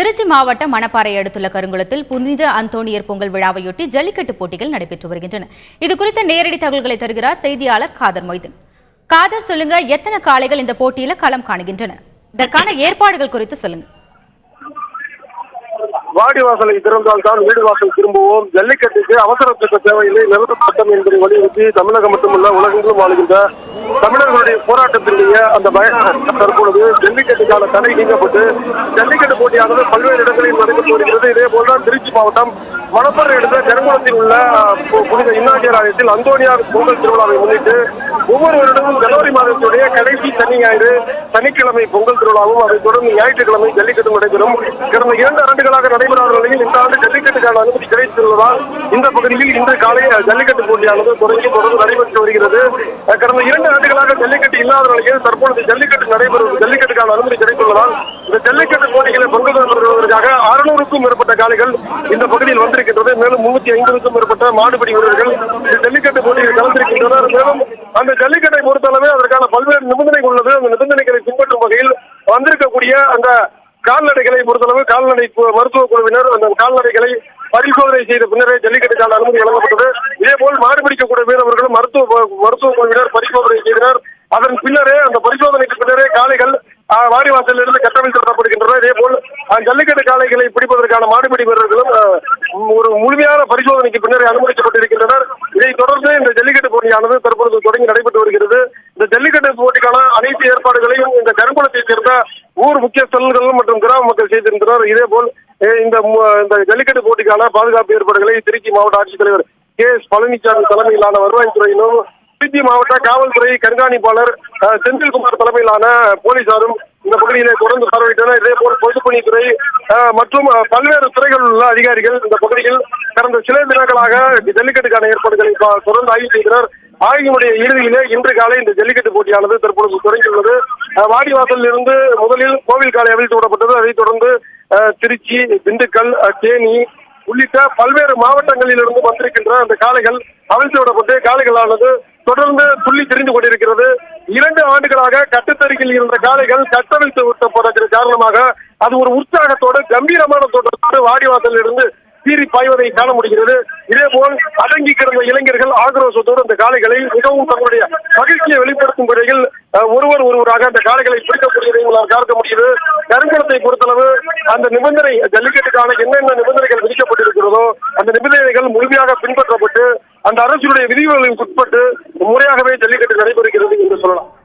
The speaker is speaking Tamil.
திருச்சி மாவட்டம் மணப்பாறை அடுத்துள்ள கருங்குளத்தில் புனித அந்தோணியர் பொங்கல் விழாவையொட்டி ஜல்லிக்கட்டு போட்டிகள் நடைபெற்று வருகின்றன. இதுகுறித்த நேரடி தகவல்களை தருகிறார் செய்தியாளர் காதர் மொய்தீன். காதர், சொல்லுங்க, எத்தனை காளைகள் இந்த போட்டியில களம் காணுகின்றன? இதற்கான ஏற்பாடுகள் குறித்து சொல்லுங்க. வாடி வாசலை திறந்தால்தான் வீடு வாசல் திரும்புவோம். ஜல்லிக்கட்டுக்கு அவசர சட்ட தேவையில்லை, நிரந்தர சட்டம் என்பதை வலியுறுத்தி தமிழகம் மட்டுமல்ல உலகெங்கிலும் வாழ்கின்ற தமிழர்களுடைய போராட்டத்தினுடைய அந்த பயம் தற்பொழுது ஜல்லிக்கட்டுக்கான தடை நீக்கப்பட்டு ஜல்லிக்கட்டு போட்டியானது பல்வேறு இடங்களில் நடைபெற்று வருகிறது. இதே போல்தான் திருச்சி மாவட்டம் மணப்பாறை அடுத்த கருங்குளத்தில் உள்ள புனித இன்னாஜியர் ஆலயத்தில் அந்தோணியார் பொங்கல் திருவிழாவை முன்னிட்டு ஒவ்வொரு வருடமும் ஜனவரி மாதத்துடைய கடைசி சனி ஞாயிறு சனிக்கிழமை பொங்கல் திருவிழாவும் அதைத் தொடர்ந்து ஞாயிற்றுக்கிழமை ஜல்லிக்கட்டு நடைபெறும். கடந்த 2 ஆண்டுகளாக நடைபெறாத நிலையில் இந்த ஆண்டு ஜல்லிக்கட்டுக்கான அனுமதி கிடைத்துள்ளதால் இந்த பகுதியில் இன்று காலை ஜல்லிக்கட்டு போட்டியானது தொடர்ந்து நடைபெற்று வருகிறது. கடந்த 2 ஆண்டுகளாக ஜல்லிக்கட்டு இல்லாத நிலையில் தற்பொழுது ஜல்லிக்கட்டுக்கான அனுமதி கிடைத்துள்ளதால் இந்த ஜல்லிக்கட்டு போட்டிகளை பங்கு பெறுவதற்காக 600க்கும் மேற்பட்ட காளைகள் இந்த பகுதியில் வந்திருக்கின்றது. மேலும் 350க்கும் மேற்பட்ட மாடுபிடி வீரர்கள் இந்த ஜல்லிக்கட்டு போட்டியில் கலந்திருக்கின்றனர். மேலும் அந்த ஜல்லிக்கட்டை பொறுத்தளவு அதற்கான பல்வேறு நிபந்தனைகள் உள்ளது. அந்த நிபந்தனைகளை பின்பற்றும் வகையில் வந்திருக்கக்கூடிய அந்த கால்நடைகளை பொறுத்தளவு கால்நடை மருத்துவ குழுவினர் அந்த கால்நடைகளை பரிசோதனை செய்த பின்னரே ஜல்லிக்கட்டுக்கான அனுமதி வழங்கப்பட்டது. இதேபோல் மாடு பிடிக்கக்கூடிய வீரர்களும் மருத்துவ குழுவினர் பரிசோதனை செய்தனர். அதன் பின்னரே அந்த பரிசோதனைக்கு பின்னரே காளைகள் வாடிவாசலில் இருந்து கட்டமைத்து தரப்படுகின்றன. இதேபோல் ஜல்லிக்கட்டு காளைகளை பிடிப்பதற்கான மாடுபிடி வீரர்களும் ஒரு முழுமையான பரிசோதனைக்கு பின்னரே அனுமதிக்கப்பட்டிருக்கின்றனர். இதைத் தொடர்ந்து இந்த ஜல்லிக்கட்டு போட்டியானது தற்பொழுது தொடங்கி நடைபெற்று வருகிறது. இந்த ஜல்லிக்கட்டு போட்டிக்கான அனைத்து ஏற்பாடுகளையும் இந்த கருங்குளத்தைச் சேர்ந்த ஊர் முக்கியஸ்தர்கள் மற்றும் கிராம மக்கள் செய்திருந்தனர். இதேபோல் இந்த ஜல்லிக்கட்டு போட்டிக்கான பாதுகாப்பு ஏற்பாடுகளை திருச்சி மாவட்ட ஆட்சித்தலைவர் KS பழனிசாமி தலைமையிலான வருவாய்த்துறையினரும் திருச்சி மாவட்ட காவல்துறை கண்காணிப்பாளர் செந்தில்குமார் தலைமையிலான போலீசாரும் இந்த பகுதியிலே தொடர்ந்து பார்வையிட்டனர். இதேபோல் பொதுப்பணித்துறை மற்றும் பல்வேறு துறைகளில் உள்ள அதிகாரிகள் இந்த பகுதியில் கடந்த சில தினங்களாக ஜல்லிக்கட்டுக்கான ஏற்பாடுகளை தொடர்ந்து ஆய்வு செய்தனர். ஆய்வினுடைய இறுதியிலே இன்று காலை இந்த ஜல்லிக்கட்டு போட்டியானது தற்பொழுது தொடங்கியுள்ளது. வாடிவாசலில் இருந்து முதலில் கோவில் காளை அவிழ்த்து விடப்பட்டது. அதைத் தொடர்ந்து திருச்சி, திண்டுக்கல், தேனி உள்ளிட்ட பல்வேறு மாவட்டங்களில் இருந்து வந்திருக்கின்ற அந்த காளைகள் அவிழ்த்து விடப்பட்டு காளைகளானது தொடர்ந்து துள்ளி திரிந்து கொண்டிருக்கிறது. 2 ஆண்டுகளாக கட்டுத்தறியில் இருந்த காளைகள் கட்டவிழ்த்து விட்டப்பட்ட காரணமாக அது ஒரு உற்சாகத்தோடு கம்பீரமான தோற்றத்தோடு வாடிவாசலில் இருந்து சீறி பாய்வதை காண முடிகிறது. இதேபோல் அடங்கி கிடந்த இளைஞர்கள் ஆக்ரோஷத்தோடு அந்த காளைகளை மிகவும் தங்களுடைய மகிழ்ச்சியை வெளிப்படுத்தும் வகையில் ஒருவராக அந்த காளைகளை பிடிக்கக்கூடியதை உங்களால் பார்க்க முடியுது. கருங்குளத்தை பொறுத்தளவு அந்த நிபந்தனை ஜல்லிக்கட்டுக்கான என்னென்ன நிபந்தனைகள் விதிக்கப்பட்டிருக்கிறதோ அந்த நிபந்தனைகள் முழுமையாக பின்பற்றப்பட்டு அந்த அரசுடைய விதிகளுக்கு உட்பட்டு முறையாகவே ஜல்லிக்கட்டு நடைபெறுகிறது என்று சொல்லலாம்.